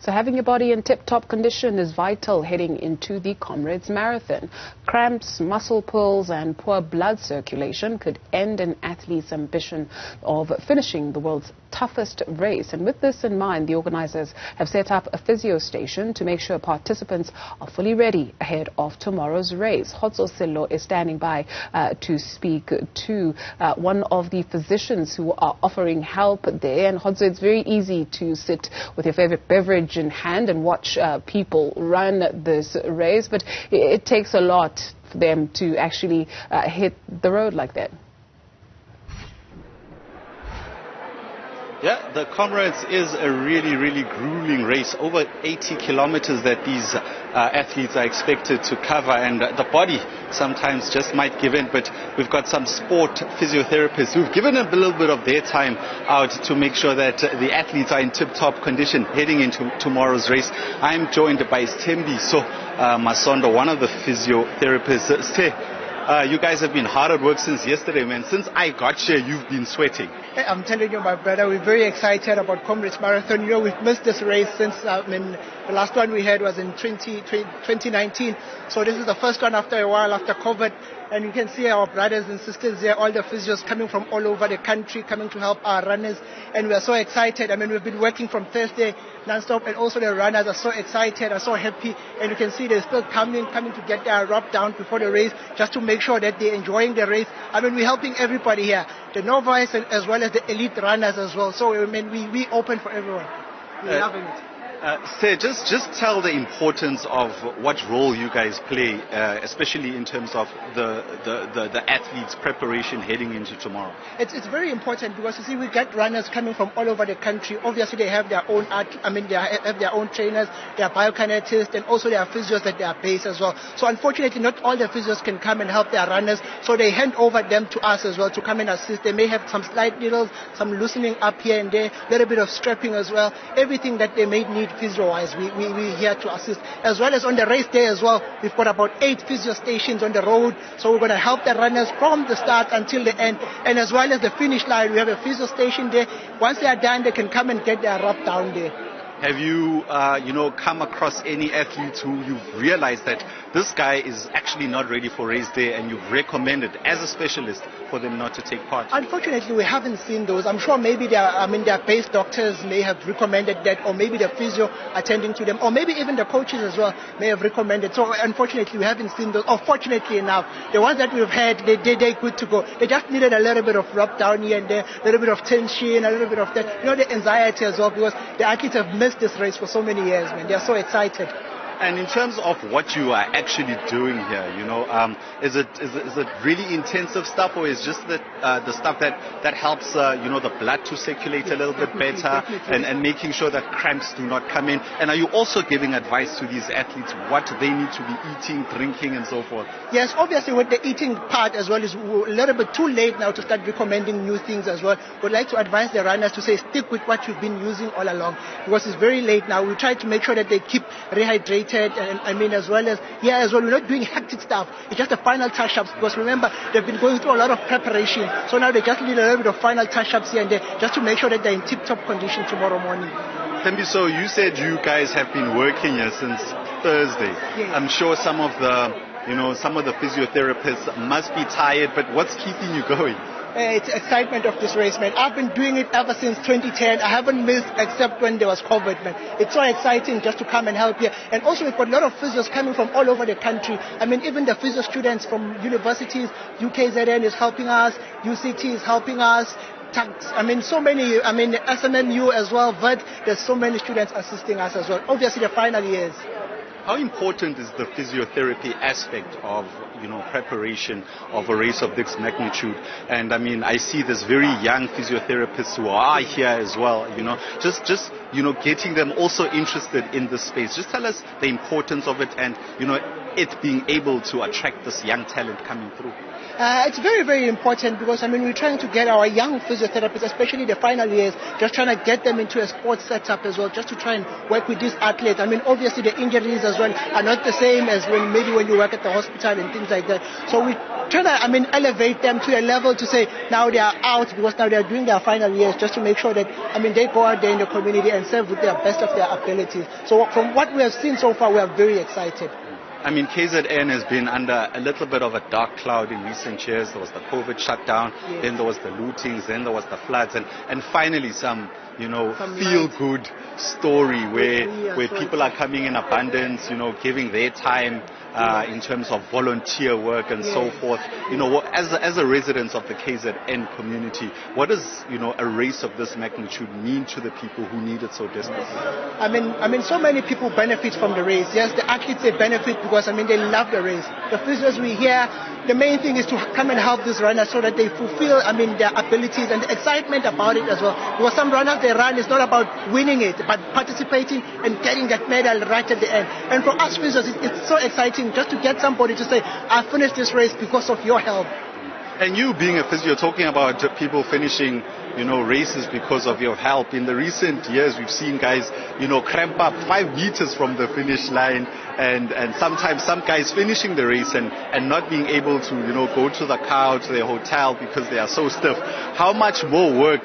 So having your body in tip-top condition is vital heading into the Comrades Marathon. Cramps, muscle pulls and poor blood circulation could end an athlete's ambition of finishing the world's toughest race. And with this in mind, the organizers have set up a physio station to make sure participants are fully ready ahead of tomorrow's race. Khotso Sello is standing by to speak to one of the physicians who are offering help there. And Khotso, it's very easy to sit with your favorite beverage in hand and watch people run this race, but it takes a lot for them to actually hit the road like that. Yeah, the Comrades is a really grueling race, over 80 kilometers that these athletes are expected to cover, and the body sometimes just might give in, but we've got some sport physiotherapists who've given a little bit of their time out to make sure that the athletes are in tip-top condition heading into tomorrow's race. I'm joined by Stembi Masondo, one of the physiotherapists. You guys have been hard at work since yesterday, man. Since I got here, you've been sweating. I'm telling you, my brother, we're very excited about Comrades Marathon. You know, we've missed this race since, the last one we had was in 2019. So this is the first one after a while, after COVID. And you can see our brothers and sisters there, all the physios coming from all over the country, coming to help our runners. And we are so excited. I mean, we've been working from Thursday non-stop, and also the runners are so excited, are so happy. And you can see they're still coming to get their rub down before the race, just to make sure that they're enjoying the race. I mean, we're helping everybody here, the novice as well as the elite runners as well. So, I mean, we open for everyone. We're loving it. Just tell the importance of what role you guys play, especially in terms of the athletes' preparation heading into tomorrow. It's very important because you see we get runners coming from all over the country. Obviously they have their own they have their own trainers, they are biokinetists, and also there are physios at their base as well. So unfortunately not all the physios can come and help their runners, so they hand over them to us as well to come and assist. They may have some slight needles, some loosening up here and there, a little bit of strapping as well. Everything that they may need physio-wise, we're here to assist. As well as on the race day as well, we've got about 8 physio stations on the road, so we're going to help the runners from the start until the end. And as well as the finish line, we have a physio station there. Once they are done, they can come and get their rub down there. Have you, come across any athletes who you've realized that this guy is actually not ready for race day, and you've recommended as a specialist for them not to take part? Unfortunately, we haven't seen those. I'm sure maybe their base doctors may have recommended that, or maybe the physio attending to them, or maybe even the coaches as well may have recommended. So unfortunately, we haven't seen those. Or fortunately enough, the ones that we've had, they're good to go. They just needed a little bit of rub down here and there, a little bit of tension, a little bit of that. You know, the anxiety as well, because the athletes have missed this race for so many years, man. They're so excited. And in terms of what you are actually doing here, is it really intensive stuff, or is just the stuff that helps the blood to circulate a little bit better, and making sure that cramps do not come in? And are you also giving advice to these athletes what they need to be eating, drinking, and so forth? Yes, obviously with the eating part as well, is a little bit too late now to start recommending new things as well. We'd like to advise the runners to say stick with what you've been using all along, because it's very late now. We try to make sure that they keep rehydrated. And as well, we're not doing hectic stuff. It's just the final touch-ups, because remember, they've been going through a lot of preparation. So now they just need a little bit of final touch-ups here and there, just to make sure that they're in tip-top condition tomorrow morning. Thembi, so you said you guys have been working here since Thursday. Yes. I'm sure some of the physiotherapists must be tired, but what's keeping you going? It's excitement of this race, man. I've been doing it ever since 2010. I haven't missed except when there was COVID, man. It's so exciting just to come and help here. And also we've got a lot of physios coming from all over the country. I mean, even the physio students from universities, UKZN is helping us, UCT is helping us. So many, SMMU as well, but there's so many students assisting us as well. Obviously the final years. How important is the physiotherapy aspect of, preparation of a race of this magnitude? And I see this very young physiotherapists who are here as well, just getting them also interested in this space. Just tell us the importance of it, and, it being able to attract this young talent coming through. It's very, very important because, I mean, we're trying to get our young physiotherapists, especially the final years, just trying to get them into a sports setup as well, just to try and work with these athletes. I mean, obviously the injuries as well are not the same as when you work at the hospital and things like that. So we try to, elevate them to a level to say now they are out because now they are doing their final years, just to make sure that, they go out there in the community and serve with their best of their abilities. So from what we have seen so far, we are very excited. KZN has been under a little bit of a dark cloud in recent years. There was the COVID shutdown, yes. Then there was the lootings, then there was the floods, and finally some feel-good story where people are coming in abundance, giving their time in terms of volunteer work and yes. so forth. As a resident of the KZN community, what does a race of this magnitude mean to the people who need it so desperately? So many people benefit from the race. Yes, the athletes, they benefit because they love the race. The physios we hear, the main thing is to come and help these runners so that they fulfill their abilities and the excitement about it as well. Because some runners, they run, it's not about winning it, but participating and getting that medal right at the end. And for us physios, it's so exciting just to get somebody to say, I finished this race because of your help. And you being a physio, talking about people finishing, races because of your help. In the recent years, we've seen guys, cramp up 5 meters from the finish line, and sometimes some guys finishing the race and not being able to, go to the car or to their hotel because they are so stiff. How much more work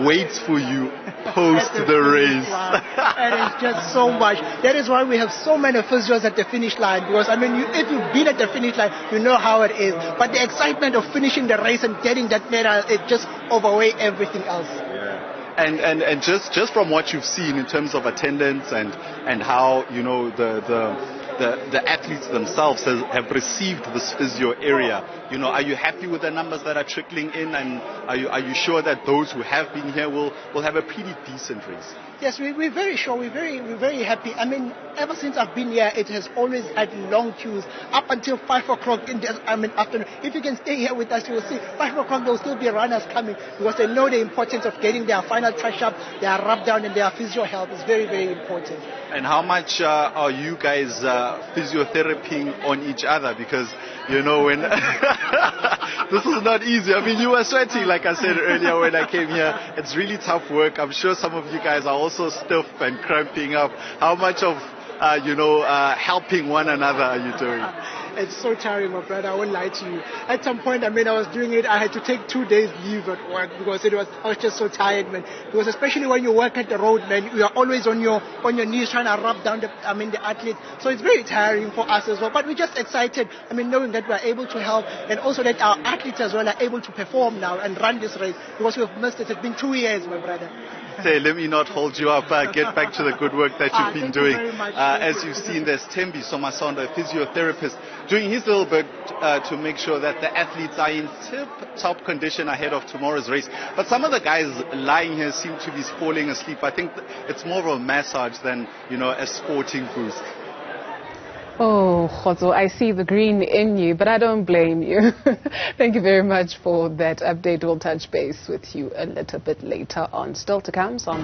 waits for you post the race? And it's just so much. That is why we have so many physios at the finish line, because if you've been at the finish line, you know how it is. But the excitement of finishing the race and getting that medal, it just overweighs everything else. Yeah. And just from what you've seen in terms of attendance and how the athletes themselves have received this physio area. Are you happy with the numbers that are trickling in, and are you sure that those who have been here will have a pretty decent race? Yes, we're very sure. We're very happy. Ever since I've been here, it has always had long queues up until 5 o'clock in the afternoon. If you can stay here with us, you will see 5 o'clock there will still be runners coming because they know the importance of getting their final touch up, their rub down, and their physio help is very, very important. And how much are you guys physiotherapying on each other? Because when this is not easy. You were sweating, like I said earlier when I came here. It's really tough work. I'm sure some of you guys are also stiff and cramping up. How much of helping one another are you doing? It's so tiring, my brother. I won't lie to you. At some point, I was doing it. I had to take 2 days leave at work because I was just so tired, man. Because especially when you work at the road, man, you are always on your knees trying to rub down the athlete. So it's very tiring for us as well. But we're just excited. Knowing that we are able to help, and also that our athletes as well are able to perform now and run this race because we've missed it. It's been 2 years, my brother. Say, let me not hold you up. Get back to the good work that you've been doing. As you've seen, there's Tembi Somasondo, a physiotherapist, doing his little bit to make sure that the athletes are in tip-top condition ahead of tomorrow's race. But some of the guys lying here seem to be falling asleep. I think it's more of a massage than, a sporting boost. Oh, Khotso, I see the green in you, but I don't blame you. Thank you very much for that update. We'll touch base with you a little bit later on. Still to come.